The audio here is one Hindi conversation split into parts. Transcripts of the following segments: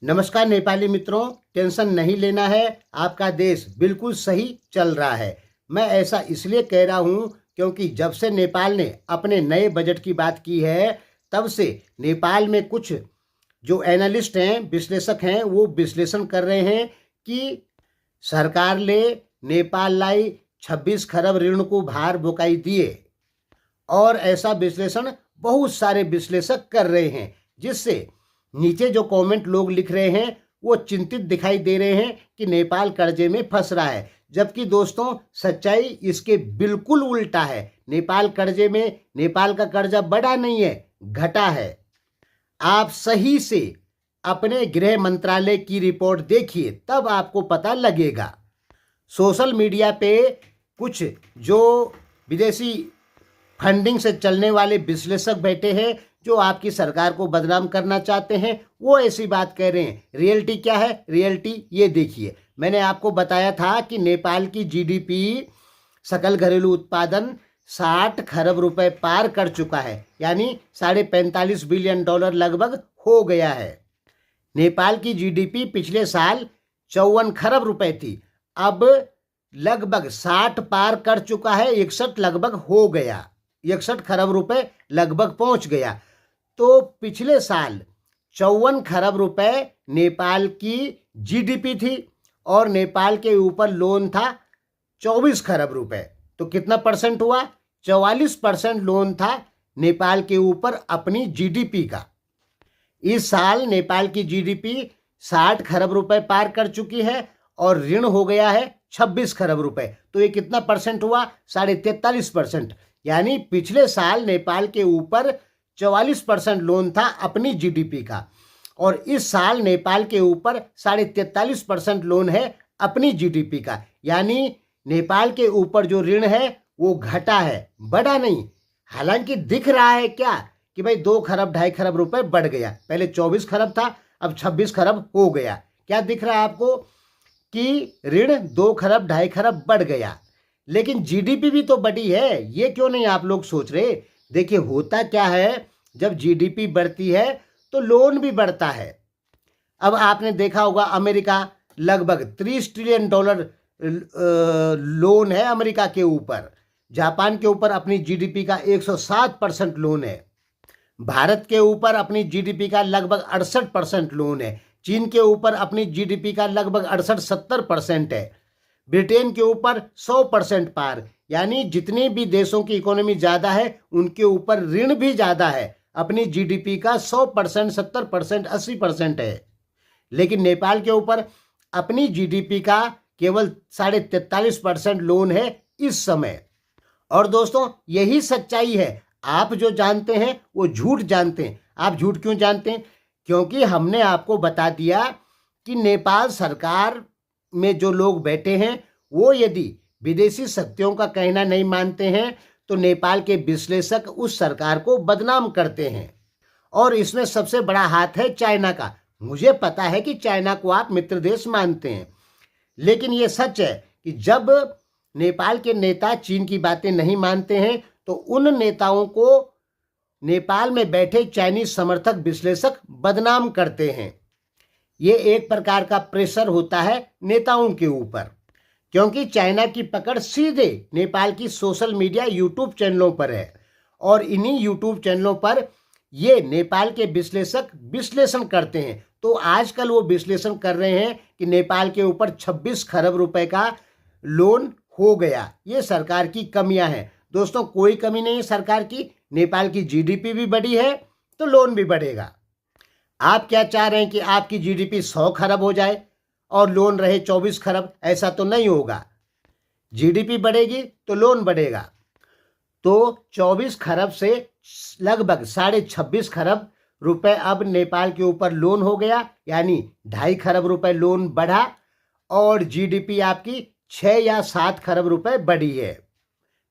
नमस्कार नेपाली मित्रों, टेंशन नहीं लेना है। आपका देश बिल्कुल सही चल रहा है। मैं ऐसा इसलिए कह रहा हूँ क्योंकि जब से नेपाल ने अपने नए बजट की बात की है, तब से नेपाल में कुछ जो एनालिस्ट हैं, विश्लेषक हैं, वो विश्लेषण कर रहे हैं कि सरकार ने नेपाल लाई 26 खरब ऋण को भार बोकाई दिए। और ऐसा विश्लेषण बहुत सारे विश्लेषक कर रहे हैं, जिससे नीचे जो कमेंट लोग लिख रहे हैं वो चिंतित दिखाई दे रहे हैं कि नेपाल कर्जे में फंस रहा है। जबकि दोस्तों, सच्चाई इसके बिल्कुल उल्टा है। नेपाल कर्जे में, नेपाल का कर्जा बढ़ा नहीं है, घटा है। आप सही से अपने गृह मंत्रालय की रिपोर्ट देखिए, तब आपको पता लगेगा। सोशल मीडिया पे कुछ जो विदेशी फंडिंग से चलने वाले विश्लेषक बैठे हैं, जो आपकी सरकार को बदनाम करना चाहते हैं, वो ऐसी बात कह रहे हैं। रियलिटी क्या है? रियलिटी ये देखिए। मैंने आपको बताया था कि नेपाल की जीडीपी, सकल घरेलू उत्पादन 60 खरब रुपए पार कर चुका है, यानी $45.5 बिलियन लगभग हो गया है। नेपाल की जीडीपी पिछले साल 54 खरब रुपए थी, अब लगभग 60 पार कर चुका है, 61 लगभग हो गया, 61 खरब रुपए लगभग पहुंच गया। तो पिछले साल 54 खरब रुपए नेपाल की जीडीपी थी और नेपाल के ऊपर लोन था 24 खरब रुपए। तो कितना परसेंट हुआ? 44% लोन था नेपाल के ऊपर अपनी जीडीपी का। इस साल नेपाल की जीडीपी 60 खरब रुपए पार कर चुकी है और ऋण हो गया है 26 खरब रुपए। तो ये कितना परसेंट हुआ? 43.5%। यानी पिछले साल नेपाल के ऊपर 44% लोन था अपनी जीडीपी का, और इस साल नेपाल के ऊपर 43.5% लोन है अपनी जीडीपी का। यानी नेपाल के ऊपर जो ऋण है वो घटा है, बढ़ा नहीं। हालांकि दिख रहा है क्या कि भाई 2 खरब 2.5 खरब रुपए बढ़ गया। पहले 24 खरब था, अब 26 खरब हो गया। क्या दिख रहा है आपको कि ऋण 2 खरब 2.5 खरब बढ़ गया, लेकिन जीडीपी भी तो बढ़ी है। ये क्यों नहीं आप लोग सोच रहे? देखिए, होता क्या है, जब जीडीपी बढ़ती है तो लोन भी बढ़ता है। अब आपने देखा होगा, अमेरिका लगभग $30 ट्रिलियन लोन है अमेरिका के ऊपर। जापान के ऊपर अपनी जीडीपी का 107% लोन है। भारत के ऊपर अपनी जीडीपी का लगभग 68% लोन है। चीन के ऊपर अपनी जीडीपी का लगभग 68-70% है। ब्रिटेन के ऊपर 100% पार। यानी जितने भी देशों की इकोनॉमी ज़्यादा है, उनके ऊपर ऋण भी ज़्यादा है। अपनी जीडीपी का 100%, 70%, 80% है। लेकिन नेपाल के ऊपर अपनी जीडीपी का केवल 43.5% लोन है इस समय। और दोस्तों, यही सच्चाई है। आप जो जानते हैं वो झूठ जानते हैं। आप झूठ क्यों जानते हैं? क्योंकि हमने आपको बता दिया कि नेपाल सरकार में जो लोग बैठे हैं, वो यदि विदेशी शक्तियों का कहना नहीं मानते हैं तो नेपाल के विश्लेषक उस सरकार को बदनाम करते हैं। और इसमें सबसे बड़ा हाथ है चाइना का। मुझे पता है कि चाइना को आप मित्र देश मानते हैं, लेकिन ये सच है कि जब नेपाल के नेता चीन की बातें नहीं मानते हैं तो उन नेताओं को नेपाल में बैठे चाइनीज समर्थक विश्लेषक बदनाम करते हैं। ये एक प्रकार का प्रेशर होता है नेताओं के ऊपर, क्योंकि चाइना की पकड़ सीधे नेपाल की सोशल मीडिया, यूट्यूब चैनलों पर है। और इन्हीं यूट्यूब चैनलों पर ये नेपाल के विश्लेषक विश्लेषण करते हैं। तो आजकल वो विश्लेषण कर रहे हैं कि नेपाल के ऊपर 26 खरब रुपए का लोन हो गया। ये सरकार की कमियां हैं। दोस्तों, कोई कमी नहीं है सरकार की। नेपाल की जीडीपी भी बढ़ी है तो लोन भी बढ़ेगा। आप क्या चाह रहे हैं कि आपकी जीडीपी 100 खरब हो जाए और लोन रहे 24 खरब? ऐसा तो नहीं होगा। जीडीपी बढ़ेगी तो लोन बढ़ेगा। तो 24 खरब से लगभग 26.5 खरब रुपए अब नेपाल के ऊपर लोन हो गया, यानी 2.5 खरब रुपए लोन बढ़ा और जीडीपी आपकी 6 या 7 खरब रुपए बढ़ी है।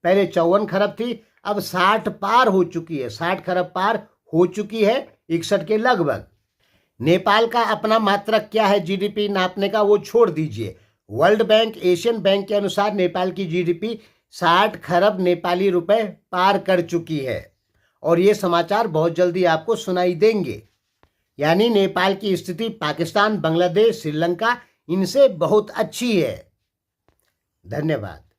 पहले 54 खरब थी, अब 60 पार हो चुकी है, 60 खरब पार हो चुकी है, 61 के लगभग। नेपाल का अपना मात्रक क्या है जीडीपी नापने का, वो छोड़ दीजिए। वर्ल्ड बैंक, एशियन बैंक के अनुसार नेपाल की जीडीपी 60 खरब नेपाली रुपए पार कर चुकी है। और ये समाचार बहुत जल्दी आपको सुनाई देंगे। यानी नेपाल की स्थिति पाकिस्तान, बांग्लादेश, श्रीलंका इनसे बहुत अच्छी है। धन्यवाद।